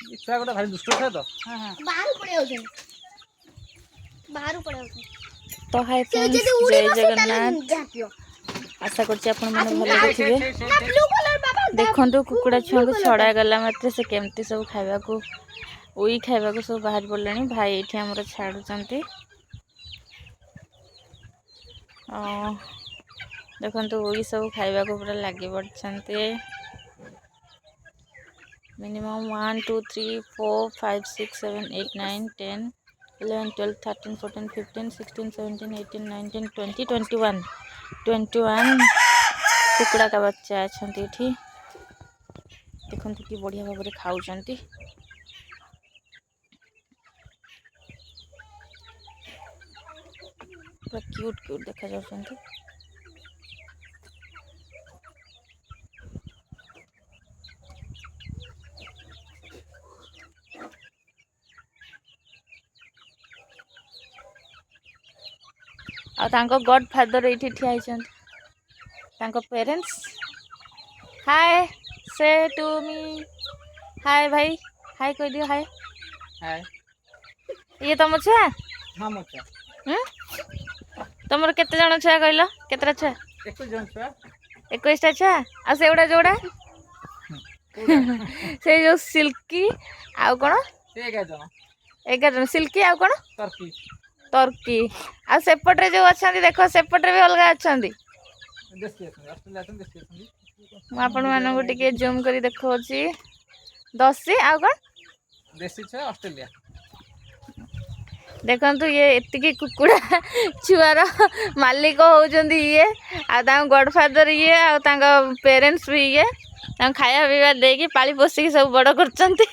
ଛୁଆ ଗୋଟେ ଭାରି ଦୁଷ୍ଟ ଛୁଆ ତ। ବାହାରୁ ପଳେଇ ଆଉଛନ୍ତି तो हाय फ्रेंड्स जय जगन्नाथ आशा करछि आपण माने भले थिबे। देखंतु कुकुड़ा छुआ को छड़ा गला मात्रे से केमती सब खाइबा को उई खाइबा को सब बाहर पड़लानी भाई एठी हमर छाडु चंती। देखंतु उई सब खाइबा को पूरा लागि पड़छंती। मिनिमम 1 2 3 4 5 6 7 8 9 10 11 12 13 14 15 16 17 18 19 20 21 कुकुड़ा का बच्चा अच्छे ये देखते कि बढ़िया भाव में खाऊँ पूरा क्यूट क्यूट देखा जाऊँ। आ गॉड फादर ये ठिया होती पेरेंट्स। हाय से टू मी हाय भाई हाय कह दियो हाय हाय ये तुम छुआ हां मो छुआ तुम केते जण छुआ कहल केतरा छुआ 21 जण छुआ 21 टा छुआ आ से उडा जोड़ा से जो सिल्की आ कोन से 11 जण सिल्की आ कोन टर्की टर्की आ सेपटे जो अच्छा देखो सेपटे भी अलग अच्छा आपण मानक टिके जूम करी देखो दसी आ कौन देसी छुआ ऑस्ट्रेलिया। देखंतु ये एतिकी कुकुड़ा छुआर मालिक होउचंदी ये आ गॉडफादर ये आ पेरेंट्स भी ये खाया पीवा देकी पाली पोसिकी सब बड़ करचंती।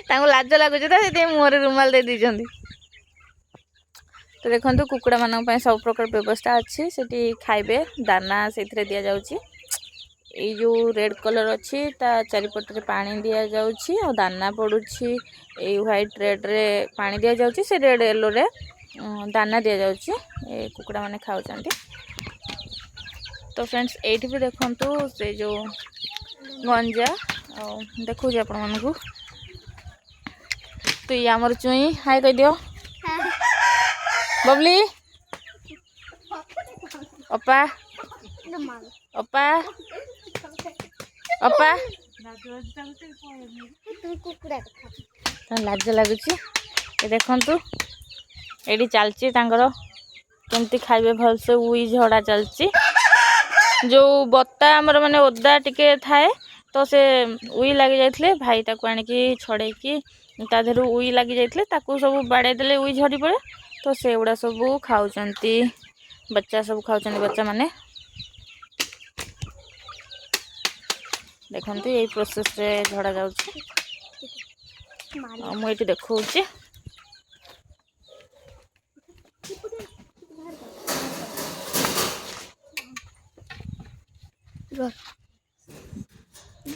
लाज लगुच तो मुहर रुमाल दे दीजंती। तो देखो कुकुड़ा मान सब प्रकार व्यवस्था अच्छी से खाइबे दाना से दि जाऊँगी। ये जो रेड कलर अच्छी ता चारिपटे पानी दि जाऊँगी और दाना पड़ुछि ये व्हाइट रेड रे पानी दि जाऊँगी से रेड येलो रे दाना दि जाऊँगी ये कुकुड़ा माने खाऊचंती। तो फ्रेंड्स एठी भी देखंतु से जो गंजा देखो आपण मानकू। तो ये आमर चुई हाय कह दियो बबली अपा अपा अपा लाज लगुच। देखंतु एडी चलची केमती खाइबे भलसे उई झड़ा चलची जो बत्ता आमर माने ओदा टिके थाए तो से उई लगी जाइथिले भाई ताकू आनिकी छड़ेकी ता देहरु उई लगी जाइथिले ताकू सब बाड़े देले उई झड़ी पड़े तो से गुड़ा सब खाऊचंती बच्चा सब खाऊचंती बच्चा माने। देखंतु यही प्रोसेस रे झड़ा जाउची मु एठी देखौची।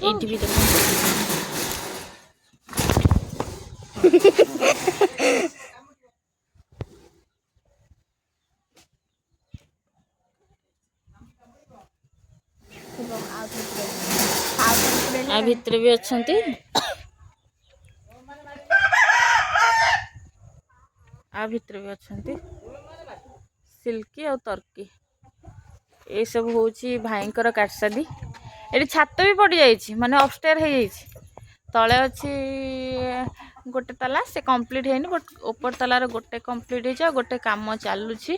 एठी भी देखंतु आ भितर भी अच्छंती आ भितर भी अच्छंती सिल्की और टर्की ये सब होची भाईंकर काटसादी। ये छात भी पड़ जाइए माने अपस्टेयर हो जाइए तले अच्छी गोटे ताला से कंप्लीट है बट ऊपर तालार गोटे कंप्लीट हो गोटे काम चलुची।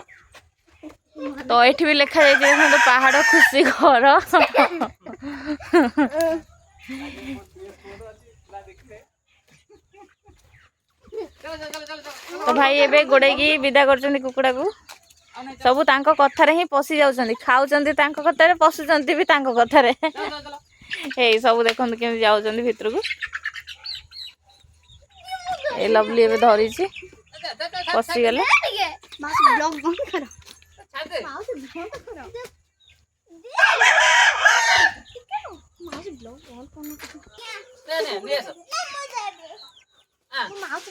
तो ये भी लिखा जाए पहाड़ खुशी घर। तो भाई एबे गोड़े विदा कर कुकुड़ा को सबू तांको कथारे ही पशि जाउछंती खाउछंती तांको कथारे पशुचंती भी तांको कथारे ए सब देखंतु केमि जाउछंती भितर को। ए लवली एबे धरी छी पशि गेले माउसी ब्लॉग बंद करो माउसी बंद करो माउसी ब्लॉग बंद करना। ने ने ले सो माउसी